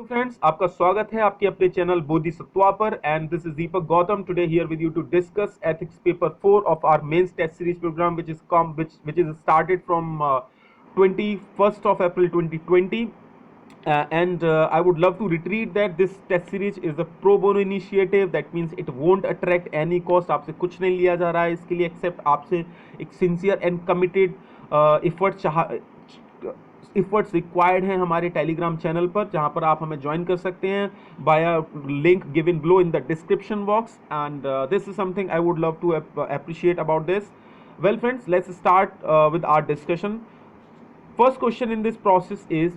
Hello friends, आपका स्वागत है आपके अपने चैनल बोधिसत्वा पर and this is Deepak Gautam today here with you to discuss ethics paper 4 of our mains test series program which is started from 21st of April 2020 and I would love to reiterate that this test series is a pro bono initiative. That means it won't attract any cost. आपसे कुछ नहीं लिया जा रहा है इसके लिए accept आपसे एक sincere and committed efforts required हैं हमारे टेलीग्राम चैनल पर, जहां पर आप हमें ज्वाइन कर सकते हैं बाया link given below in the description box and this is something I would love to appreciate about this. Well friends, let's start with our discussion. First question in this process is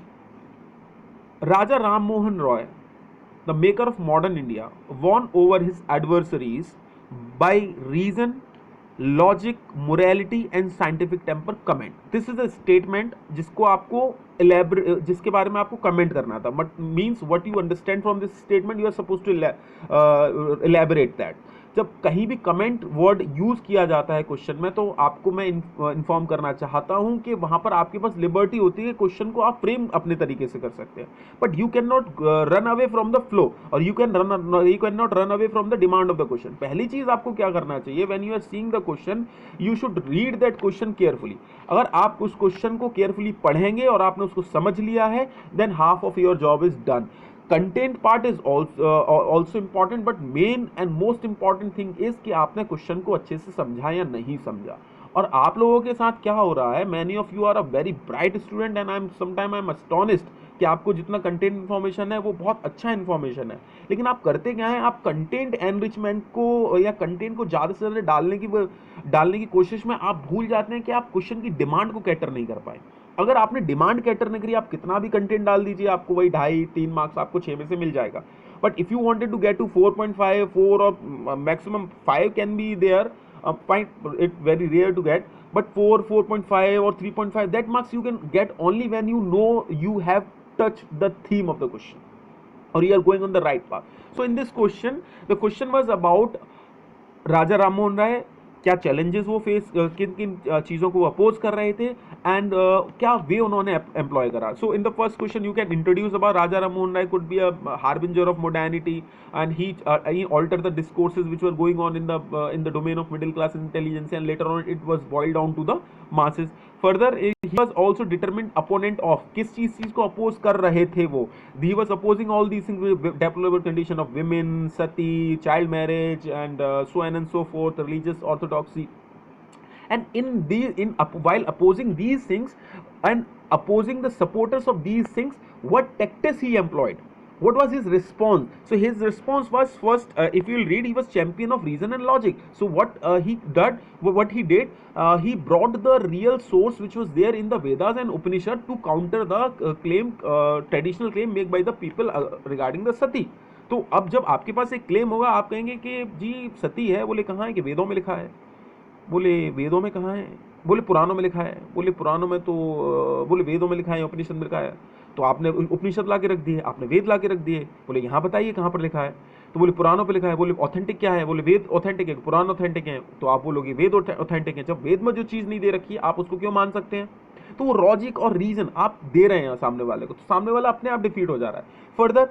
Raja Ram Mohan Roy, the maker of modern India, won over his adversaries by reason, logic, morality and scientific temper comment. This is a statement जिसको आपको जिसके बारे में आपको comment करना था. But means what you understand from this statement you are suppose to elaborate that. जब कहीं भी कमेंट वर्ड यूज किया जाता है क्वेश्चन में, तो आपको मैं इन्फॉर्म करना चाहता हूं कि वहां पर आपके पास लिबर्टी होती है, क्वेश्चन को आप फ्रेम अपने तरीके से कर सकते हैं, but you can not run away from the flow or you can not run away from the demand of the question. पहली चीज आपको क्या करना चाहिए, when you are seeing the question you should read that question carefully. अगर आप उस question को केयरफुली पढ़ेंगे और आपने उसको समझ लिया है, than half of your job is done. Content part is also important, but main and most important thing is कि आपने क्वेश्चन को अच्छे से समझा या नहीं समझा. और आप लोगों के साथ क्या हो रहा है, many of you are a very bright student and I am astonished कि आपको जितना कंटेंट इन्फॉर्मेशन है वो बहुत अच्छा इन्फॉर्मेशन है, लेकिन आप करते क्या है, आप कंटेंट एनरिचमेंट को या कंटेंट को ज़्यादा से ज़्यादा डालने की कोशिश में आप भूल जाते हैं कि आप क्वेश्चन की डिमांड को कैटर नहीं कर पाए. अगर आपने डिमांड कैटर नहीं करी, आप कितना भी कंटेंट डाल दीजिए, आपको वही 2.5-3 मार्क्स आपको 6 में से मिल जाएगा. But if you wanted to get to 4.5, 4 और maximum 5 can be there, it very rare to get, but 4, 4.5 or 3.5, that marks you can get only when you know you have touched the theme of the question or you are going on the right path. So in this question, the question was about राजा राम मोहन राय, क्या challenges वो face, किन किन चीज़ों को oppose कर रहे थे and क्या वे उन्होंने एम्प्लॉय करा. So in the first question you can introduce about Raja Ram Mohan Roy could be a harbinger of modernity and he altered the discourses which were going on in the domain of middle class intelligence, and later on it was boiled down to the masses. Further, he was also determined opponent of किस चीज को oppose कर रहे थे वो. He was opposing all these things with deplorable condition of women, sati, child marriage, and so on and so forth, religious orthodoxy. And while opposing these things and opposing the supporters of these things, what tactics he employed, what was his response? So his response was first, if you will read, he was champion of reason and logic. So what he did, he brought the real source which was there in the Vedas and Upanishad to counter the traditional claim made by the people regarding the sati. तो अब जब आपके पास एक claim होगा, आप कहेंगे कि जी सती है, बोले कहाँ है, कि वेदों में लिखा है. बोले वेदों में कहाँ है, बोले पुराणों में लिखा है. बोले पुराणों में तो बोले वेदों में लिखा है, उपनिषद में लिखा है. तो आपने उपनिषद ला के रख दिए, आपने वेद ला के रख दिए. बोले यहाँ बताइए कहाँ पर लिखा है. तो बोले पुराणों पे लिखा है. बोले ऑथेंटिक क्या है, बोले वेद ऑथेंटिक है, पुराण ऑथेंटिक है. तो आप बोलोगे वेद ऑथेंटिक है. जब वेद में जो चीज़ नहीं दे रखी है आप उसको क्यों मान सकते हैं. तो वो लॉजिक और रीजन आप दे रहे हैं सामने वाले को, तो सामने वाला अपने आप डिफीट हो जा रहा है. Further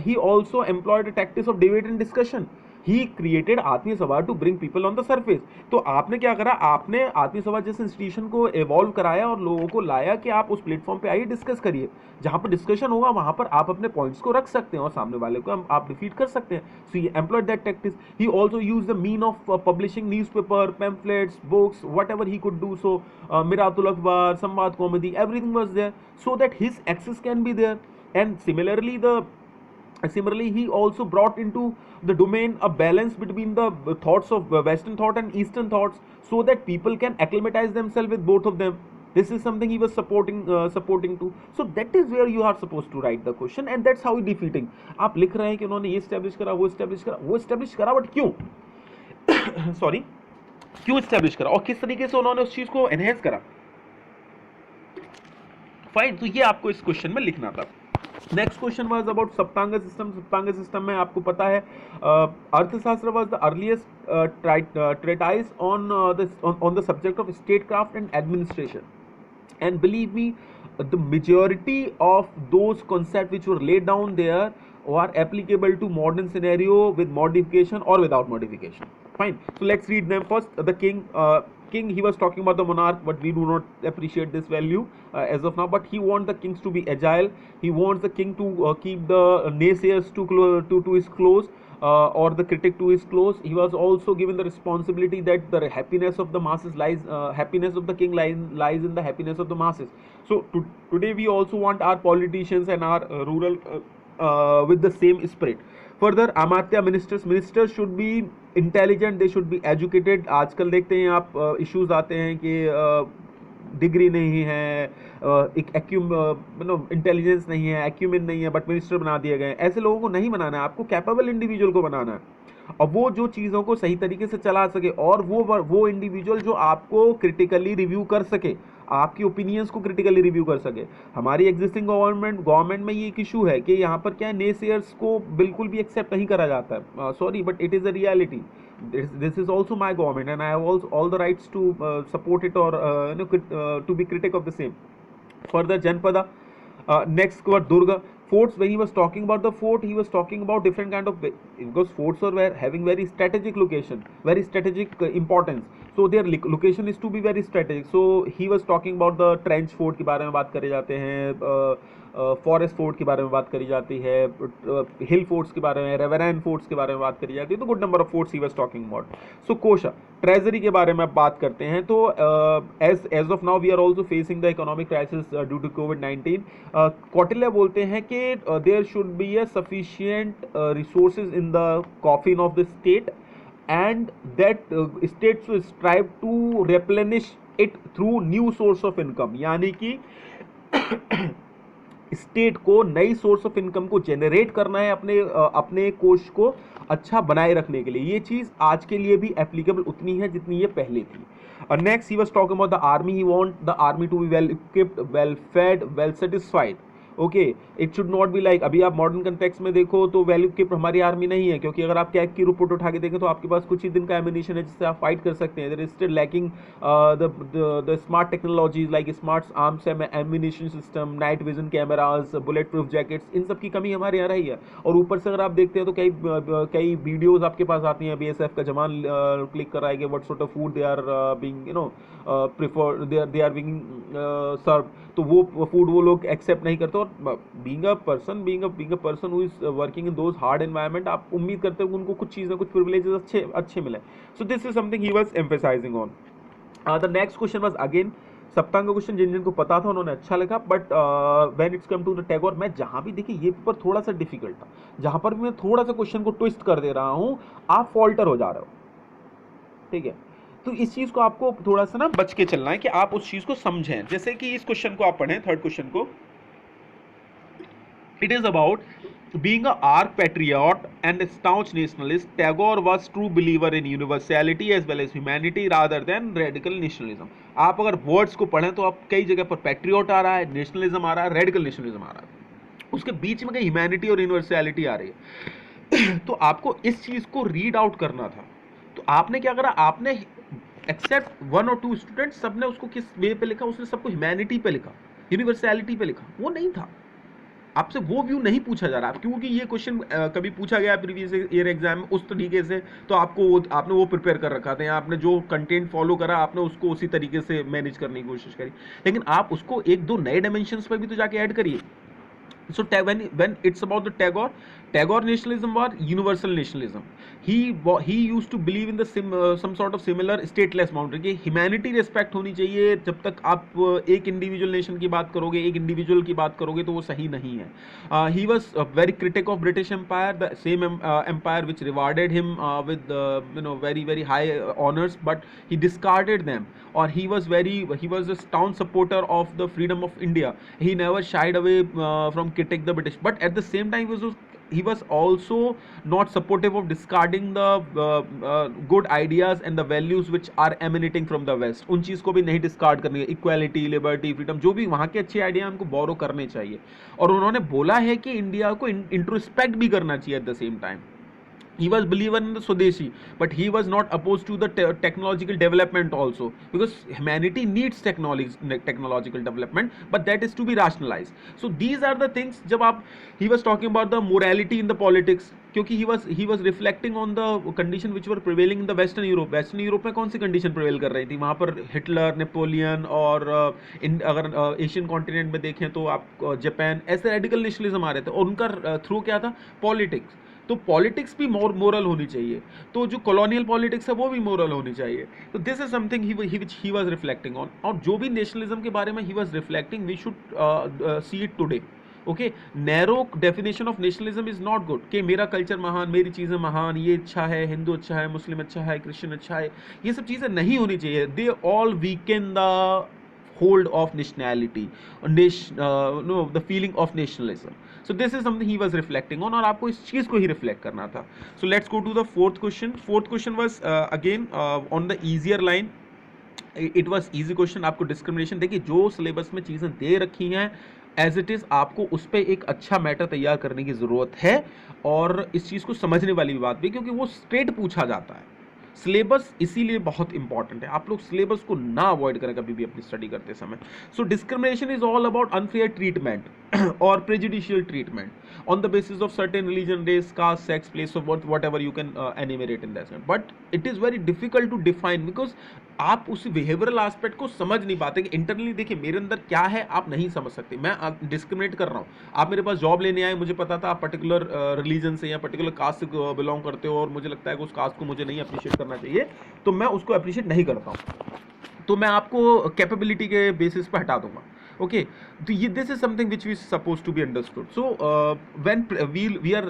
he also employed tactics of debate and discussion. He created Atmiya Sabha to bring people on the surface. तो आपने क्या करा, आपने आत्मीय सभा जैसे इंस्टीट्यूशन को एवॉल्व कराया और लोगों को लाया कि आप उस प्लेटफॉर्म पे आइए, डिस्कस करिए. जहां पर डिस्कशन होगा वहां पर आप अपने पॉइंट्स को रख सकते हैं और सामने वाले को आप डिफीट कर सकते हैं. So he employed that tactics. He also use the mean of publishing newspaper, pamphlets, books, whatever he could do. So Miratul Akhbar, Sambad Kaumudi, everything was there so that his access can be there. And similarly he also brought into the domain a balance between the thoughts of western thought and eastern thoughts so that people can acclimatize themselves with both of them. This is something he was supporting to. So that is where you are supposed to write the question, and that's how he defeating. आप लिख रहे हैं कि उन्होंने ये establish करा, but क्यों sorry क्यों establish करा और किस तरीके से उन्होंने उस चीज को enhance करा. फाइन, तो ये आपको इस क्वेश्चन में लिखना था. Next question was about Saptanga system. Saptanga system में आपको पता है Arthashastra was the earliest treatise on the subject of statecraft and administration. And believe me, the majority of those concepts which were laid down there are applicable to modern scenario with modification or without modification. Fine, so let's read them first. The king, he was talking about the monarch, but we do not appreciate this value as of now. But he wants the kings to be agile. He wants the king to keep the naysayers to his close, or the critic to his close. He was also given the responsibility that the happiness of the masses lies, happiness of the king lies in the happiness of the masses. So today we also want our politicians and our rural with the same spirit. Further, amatya ministers should be intelligent, they should be educated. आजकल देखते हैं आप issues आते हैं कि degree नहीं है, एक इंटेलिजेंस नहीं है, एक्यूमेन नहीं है, बट मिनिस्टर बना दिए गए। ऐसे लोगों को नहीं बनाना है, आपको कैपेबल इंडिविजुअल को बनाना है, और वो जो चीज़ों को सही तरीके से चला सके, और वो इंडिविजुअल जो आपको क्रिटिकली रिव्यू कर सके, आपकी ओपिनियंस को क्रिटिकली रिव्यू कर सके। हमारी एग्जिस्टिंग गवर्नमेंट में ये एक इशू है कि यहाँ पर क्या है, नेसेयर्स को बिल्कुल भी एक्सेप्ट नहीं करा जाता है। Sorry, but it is a reality. This is also my government, and I have also all the rights to support it, or to be critic of the same. Further, Janpada, next were Durga. Forts, when he was talking about the fort, he was talking about different kind of, because forts are having very strategic location, very strategic importance. So their location is to be very strategic. So he was talking about the trench fort के बारे में बात करे जाते हैं, forest fort के बारे में बात करी जाती है, हिल फोर्ट्स के बारे में, रेवरान फोर्ट्स के बारे में बात करी जाती है, तो good number of forts he was talking about. So Kosha, treasury के बारे में आप बात करते हैं, तो as of now we are also facing the economic crisis due to कोविड-19. कौटिल्य बोलते हैं कि there should be a sufficient resources in the coffin of the state, and that state should strive to replenish it through new source of income. यानी कि state को नई source of income को generate करना है, अपने कोष को अच्छा बनाए रखने के लिए. ये चीज आज के लिए भी एप्लीकेबल उतनी है जितनी ये पहले थी. Next he was talking about the army. He want the army to be well equipped, well fed, well satisfied. Okay, it should not be like, अभी आप मॉडर्न कंटेक्स्ट में देखो तो वेल इक्विप्ड हमारी आर्मी नहीं है, क्योंकि अगर आप कैग की रिपोर्ट उठा के देखें तो आपके पास कुछ ही दिन का एमिनेशन है जिससे आप फाइट कर सकते हैं. There is still lacking the smart technologies like smart arms ammunition system, night vision cameras, bullet proof jackets, इन सब की कमी हमारे यहाँ रही है. और ऊपर से अगर आप देखते हैं तो कई वीडियोज आपके पास आती हैं, BSF का जवान क्लिक कर रहा है कि what sort of food they are being prefer, they are being serve, तो वो फूड वो लोग एक्सेप्ट नहीं करते. और being a person who is working in those hard environment, आप उम्मीद करते हो कि उनको कुछ चीज़ें, कुछ प्रिविलेजेस अच्छे मिले. So this is something he was emphasising on. The next question was again Saptanga का क्वेश्चन. जिनको पता था उन्होंने अच्छा लिखा, but when it's come to the Tagore, मैं जहां भी देखिए ये पेपर थोड़ा सा डिफिकल्ट था, जहां पर भी मैं थोड़ा सा क्वेश्चन को ट्विस्ट कर दे रहा हूं, आप फॉल्टर हो जा रहे हो. ठीक है, तो इस चीज को आपको थोड़ा सा ना बच के चलना है कि आप उस चीज को समझें. जैसे कि इस क्वेश्चन को आप पढ़ें, थर्ड क्वेश्चन को. It is about being a arch patriot and a staunch nationalist, Tagore was true believer in universality as well as humanity rather than radical nationalism. आप अगर वर्ड्स को पढ़ें तो आप कई जगह पर पैट्रियट आ रहा है, नेशनलिज्म आ रहा है, रेडिकल नेशनलिज्म आ रहा है, उसके बीच में कहीं ह्यूमैनिटी और यूनिवर्सैलिटी आ रही है. तो आपको इस चीज को रीड आउट करना था. तो आपने क्या करा, आपने एक्सेप्ट 1 और 2 स्टूडेंट, सबने उसको किस वे पे लिखा, उसने सबको ह्यूमैनिटी पे लिखा, यूनिवर्सैलिटी पे लिखा. वो नहीं था, आपसे वो व्यू नहीं पूछा जा रहा. क्योंकि ये क्वेश्चन कभी पूछा गया प्रीवियस ईयर एग्जाम में उस तरीके से, तो आपने वो प्रिपेयर कर रखा था, आपने जो कंटेंट फॉलो करा आपने उसको उसी तरीके से मैनेज करने की कोशिश करी. लेकिन आप उसको 1-2 नए डायमेंशंस पर भी तो जाके ऐड करिए. So when it's about the Tagore nationalism was universal nationalism. He used to believe in the some sort of similar stateless boundary कि humanity respect होनी चाहिए. जब तक आप एक individual nation की बात करोगे, एक individual की बात करोगे तो वो सही नहीं है. He was very critic of British Empire, the same empire which rewarded him with very very high honors, but he discarded them. Or he was a staunch supporter of the freedom of India. He never shied away from critic the British, but at the same time he was also not supportive of discarding the good ideas and the values which are emanating from the West. उन चीज़ को भी नहीं discard करनी है. Equality, liberty, freedom, जो भी वहाँ के अच्छे आइडिया हैं उनको बोरो करने चाहिए. और उन्होंने बोला है कि इंडिया को इंट्रोस्पेक्ट भी करना चाहिए at the same time. he was believer in the Swadeshi, but he was not opposed to the technological development also, because humanity needs technological development, but that is to be rationalized. So these are the things. जब आप he was talking about the morality in the politics, क्योंकि he was reflecting on the condition which were prevailing in the western Europe. western Europe में कौन सी condition prevail कर रही थी? वहाँ पर हिटलर, नेपोलियन, और अगर एशियन कॉन्टिनेंट में देखें तो आप जापान, ऐसे रेडिकल नेशनलिज्म आ रहे थे, और उनका थ्रू क्या था? पॉलिटिक्स। तो पॉलिटिक्स भी मोरल होनी चाहिए, तो जो कॉलोनियल पॉलिटिक्स है वो भी मोरल होनी चाहिए। तो this is something he was reflecting on, और जो भी नेशनलिज्म के बारे में he was reflecting, we should see it today. Okay, narrow definition of nationalism is not good, कि मेरा कल्चर महान, मेरी चीज़ें महान, ये अच्छा है, हिंदू अच्छा है, मुस्लिम अच्छा है, क्रिश्चियन अच्छा है, ये सब चीज़ें नहीं होनी चाहिए। They all weakened the hold of nationality, the feeling of nationalism. So this is something he was reflecting on, और आपको इस चीज को ही रिफ्लेक्ट करना था। So let's go to the fourth question. Fourth question was again on the easier line. It was easy question. आपको discrimination, देखिए जो सिलेबस में चीजें दे रखी हैं एज इट इज, आपको उस पर एक अच्छा मैटर तैयार करने की जरूरत है, और इस चीज को समझने वाली भी बात भी, क्योंकि वो स्ट्रेट पूछा जाता है। सिलेबस इसीलिए बहुत इंपॉर्टेंट है, आप लोग सिलेबस को ना अवॉइड करें कभी भी अपनी स्टडी करते समय। So discrimination is all about unfair treatment और prejudicial treatment on the basis of certain religion, race, caste, sex, place of birth, whatever you can enumerate in that. But it is very difficult to define, because आप उस behavioural aspect को समझ नहीं पाते कि internally देखिए मेरे अंदर क्या है, आप नहीं समझ सकते। मैं डिस्क्रिमिनेट कर रहा हूँ, आप मेरे पास जॉब लेने आए, मुझे पता था आप पर्टिकुलर रिलीजन से या पर्टिकुलर कास्ट से बिलोंग करते हो, और मुझे लगता है कि उस कास्ट को मुझे नहीं अप्रिशिएट करना चाहिए, तो मैं उसको अप्रिशिएट नहीं करता हूँ, तो मैं आपको कैपेबिलिटी के बेसिस पर हटा दूंगा। ओके, तो ये this is something which we suppose to be understood. So when we are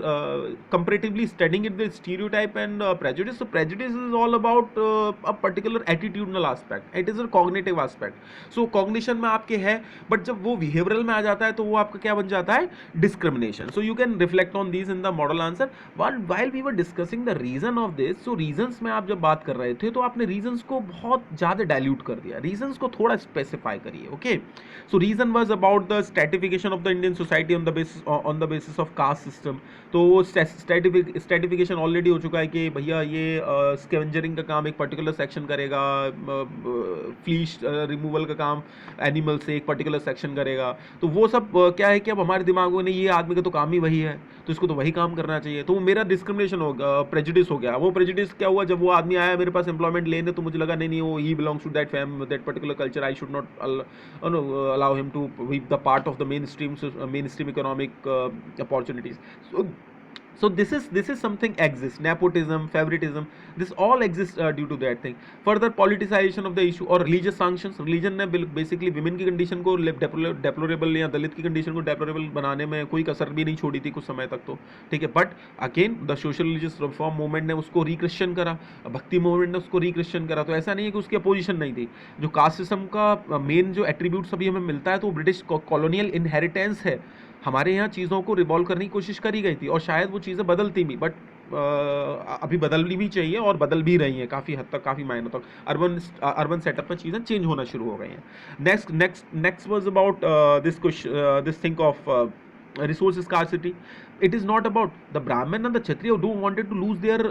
comparatively studying it, the stereotype and prejudice. So prejudice is all about a particular attitudinal aspect, it is a cognitive aspect. So cognition में आपके है, but जब वो behavioral में आ जाता है तो वो आपका क्या बन जाता है? Discrimination. So you can reflect on these in the model answer. But while we were discussing the reason of this, so reasons में आप जब बात कर रहे थे तो आपने reasons को बहुत ज़्यादा dilute कर दिया, reasons को थोड़ा specify करिए। Okay, so reason was about the stratification of the Indian society on the basis of caste system. तो स्ट्रेटिफिकेशन ऑलरेडी हो चुका है कि भैया ये स्कैवेंजरिंग का काम एक पर्टिकुलर सेक्शन करेगा, फ्लीश रिमूवल का काम एनिमल से एक पर्टिकुलर सेक्शन करेगा। तो वो सब क्या है कि अब हमारे दिमागों ने, ये आदमी का तो काम ही वही है, तो इसको तो वही काम करना चाहिए। तो मेरा डिस्क्रिमिनेशन हो गया, प्रेजुडिस हो गया। वो प्रेजुडिस क्या हुआ? जब वो आदमी आया मेरे पास एम्प्लॉयमेंट लेने, तो मुझे लगा नहीं वो he belongs to that particular culture, I should not allow him to be the part of the mainstream economic opportunities. So this is something exists, nepotism, favoritism, this all exists due to that thing. Further politicization of the issue और religious sanctions, religion ने basically women की condition को deplorable या दलित की condition को deplorable बनाने में कोई कसर भी नहीं छोड़ी थी कुछ समय तक, तो ठीक है। But again the social religious reform movement ने उसको रिक्रिश्चियन करा, भक्ति मूवमेंट ने उसको रिक्रिश्चियन करा। तो ऐसा नहीं है कि उसकी अपोजिशन नहीं थी। जो कास्ट सिस्टम का मेन जो एट्रीब्यूट्स अभी हमें मिलता है, तो ब्रिटिश कॉलोनियल इनहेरिटेंस है। हमारे यहाँ चीज़ों को रिवॉल्व करने की कोशिश करी गई थी, और शायद वो चीज़ें बदलती भी, बट अभी बदलनी भी चाहिए और बदल भी रही हैं काफ़ी हद तक, काफ़ी मायनों तक। अर्बन सेटअप में चीज़ें चेंज होना शुरू हो गई हैं। Next was about this think of resource scarcity. It is not about the Brahmin and the Kshatriya who don't wanted to lose their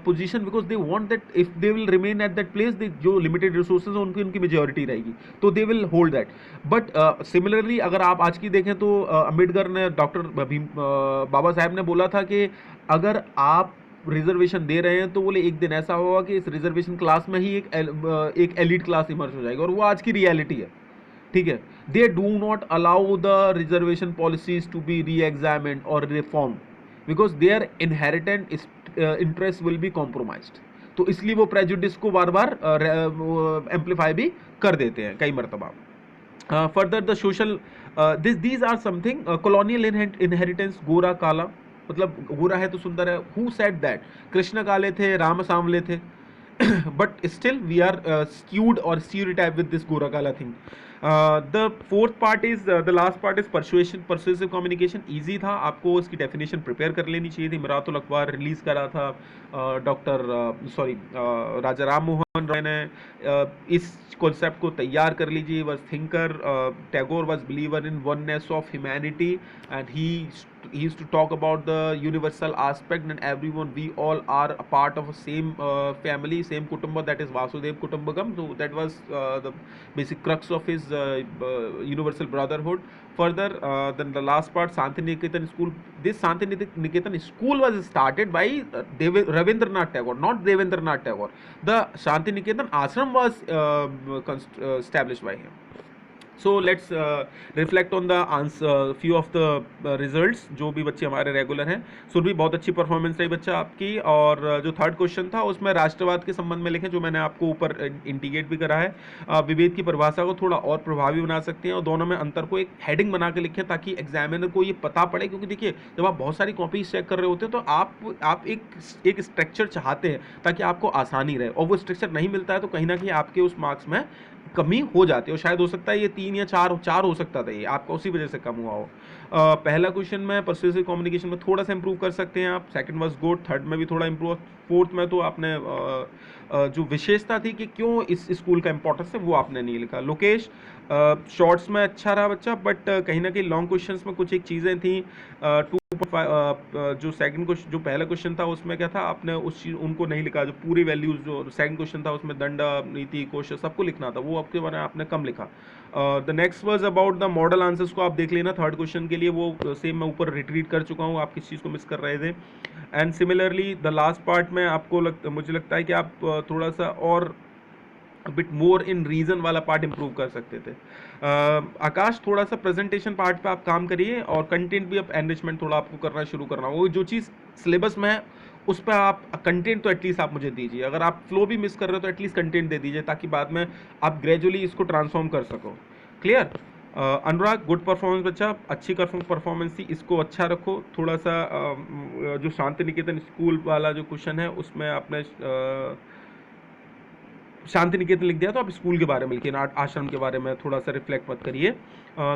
position, because they want that if they will remain at that place, जो limited resources हैं उनकी majority रहेगी, तो they will hold that. But similarly अगर आप आज की देखें तो अम्बेडकर ने, डॉक्टर बाबा साहब ने बोला था कि अगर आप रिजर्वेशन दे रहे हैं तो बोले एक दिन ऐसा होगा कि इस रिजर्वेशन क्लास में ही एक एलिट क्लास इमर्ज हो जाएगी, और वो आज की रियलिटी है। ठीक है, they do not allow the reservation policies to be reexamined और reform, because their inherent interest will be compromised. तो इसलिए वो प्रेजुडिस को बार बार एम्पलीफाई भी कर देते हैं कई मरतबा। Further the social these are something colonial inheritance. गोरा काला, मतलब गोरा है तो सुंदर है, हु सेड दैट? कृष्ण काले थे, राम सांवले थे, but still we are skewed or stereotyped with this Gora Kala thing. The fourth part is the last part is persuasive communication. Easy था, आपको इसकी definition prepare कर लेनी चाहिए थी। मिरातुल अखबार रिलीज करा था राजा राम मोहन रॉय ने इस कॉन्सेप्ट को तैयार कर लीजिए। Was thinker, Tagore was believer in oneness of humanity and he used to talk about the universal aspect and everyone, we all are a part of a same family, same kutumba, that is Vasudev Kutumbakam. So that was the basic crux of his universal brotherhood. Further, then the last part, Santiniketan school. This Santiniketan school was started by Ravindranath Tagore, not Devendranath Tagore. The Santiniketan ashram was established by him. So let's reflect on the answer few of the results जो भी बच्चे हमारे regular हैं। सुरभि बहुत अच्छी performance रही बच्चा आपकी। और जो थर्ड क्वेश्चन था उसमें राष्ट्रवाद के संबंध में लिखें, जो मैंने आपको ऊपर इंडिकेट भी करा है। विभेद की परिभाषा को थोड़ा और प्रभावी बना सकते हैं और दोनों में अंतर को एक हेडिंग बना के लिखें ताकि एग्जामिनर को ये पता पड़े। क्योंकि देखिए जब आप बहुत सारी कॉपीज चेक कर रहे होते हैं तो आप एक स्ट्रक्चर चाहते हैं ताकि आपको आसानी रहे, और वो स्ट्रक्चर नहीं मिलता है तो कहीं ना कहीं आपके उस मार्क्स में कमी हो जाती है। और शायद हो सकता है ये 3 या 4 हो सकता था, ये आपका उसी वजह से कम हुआ हो। पहला क्वेश्चन में पर्सुएसिव कम्युनिकेशन में थोड़ा सा इंप्रूव कर सकते हैं आप। सेकंड वाज गुड, थर्ड में भी थोड़ा इंप्रूव, फोर्थ में तो आपने जो विशेषता थी कि क्यों इस स्कूल का इंपॉर्टेंस है वो आपने नहीं लिखा। लोकेश शॉर्ट्स में अच्छा रहा बच्चा, बट कहीं ना कहीं लॉन्ग क्वेश्चंस में कुछ एक चीज़ें थी। 2.5 जो सेकंड क्वेश्चन, जो पहला क्वेश्चन था उसमें क्या था, आपने उस चीज उनको नहीं लिखा। जो पूरी वैल्यूज, जो सेकंड क्वेश्चन था उसमें दंड, नीति, कोश सबको लिखना था, वो आपके बारे में आपने कम लिखा। The next was about the model answers को आप देख लेना थर्ड क्वेश्चन के लिए, वो सेम मैं ऊपर रिट्रीट कर चुका हूँ, आप किस चीज़ को मिस कर रहे थे। And similarly the last part में आपको मुझे लगता है कि आप थोड़ा सा और बिट मोर इन रीजन वाला पार्ट इंप्रूव कर सकते थे। आकाश थोड़ा सा प्रेजेंटेशन पार्ट पे आप काम करिए और कंटेंट भी अब एनरिचमेंट थोड़ा आपको करना शुरू करना। वो जो चीज़ सिलेबस में है उस पर आप कंटेंट तो एटलीस्ट आप मुझे दीजिए। अगर आप फ्लो भी मिस कर रहे हो तो एटलीस्ट कंटेंट दे दीजिए ताकि बाद में आप ग्रेजुअली इसको ट्रांसफॉर्म कर सको। क्लियर? अनुराग गुड परफॉर्मेंस बच्चा, अच्छी परफॉर्मेंस थी, इसको अच्छा रखो। थोड़ा सा जो शांति निकेतन स्कूल वाला जो क्वेश्चन है उसमें आपने शांति निकेतन लिख दिया तो आप स्कूल के बारे में लिखिए, आश्रम के बारे में थोड़ा सा रिफ्लेक्ट मत करिए।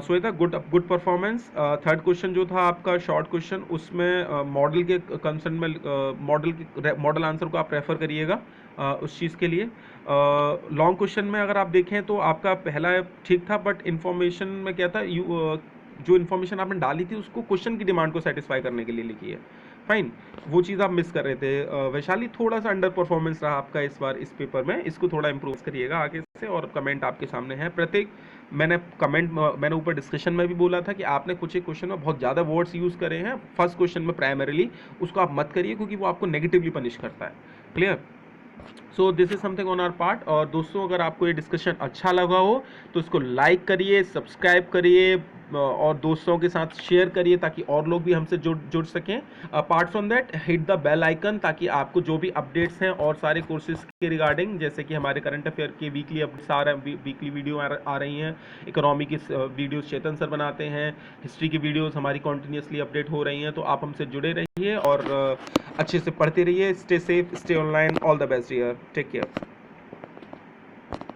Shweta good performance. Third question जो था आपका शॉर्ट क्वेश्चन, उसमें मॉडल के कंसर्न में मॉडल आंसर को आप रेफर करिएगा उस चीज़ के लिए। लॉन्ग क्वेश्चन में अगर आप देखें तो आपका पहला ठीक था, बट इन्फॉर्मेशन में क्या था, जो इन्फॉर्मेशन आपने डाली थी उसको क्वेश्चन की डिमांड को सेटिस्फाई करने के लिए लिखी है। फाइन, वो चीज़ आप मिस कर रहे थे। वैशाली थोड़ा सा अंडर परफॉर्मेंस रहा आपका इस बार इस पेपर में, इसको थोड़ा इंप्रूव करिएगा आगे से। और कमेंट आपके सामने है। प्रत्येक मैंने ऊपर डिस्कशन में भी बोला था कि आपने कुछ एक क्वेश्चन में बहुत ज़्यादा वर्ड्स यूज़ करे हैं फर्स्ट क्वेश्चन में प्राइमरीली, उसको आप मत करिए क्योंकि वो आपको नेगेटिवली पनिश करता है। Clear? So this is something on our part. और दोस्तों अगर आपको ये डिस्कशन अच्छा लगा हो तो इसको लाइक करिए, सब्सक्राइब करिए और दोस्तों के साथ शेयर करिए ताकि और लोग भी हमसे जुड़ सकें। Apart from that hit the bell icon ताकि आपको जो भी अपडेट्स हैं और सारे कोर्सेज के रिगार्डिंग, जैसे कि हमारे करंट अफेयर के वीकली अपडेट्स आ रहे हैं, वीकली वीडियो आ रही हैं, इकोनॉमी की वीडियोस चेतन सर बनाते हैं, हिस्ट्री की वीडियोस हमारी कॉन्टीन्यूसली अपडेट हो रही हैं। तो आप हमसे जुड़े रहिए और अच्छे से पढ़ते रहिए। Stay safe, stay online, all the best here, take care.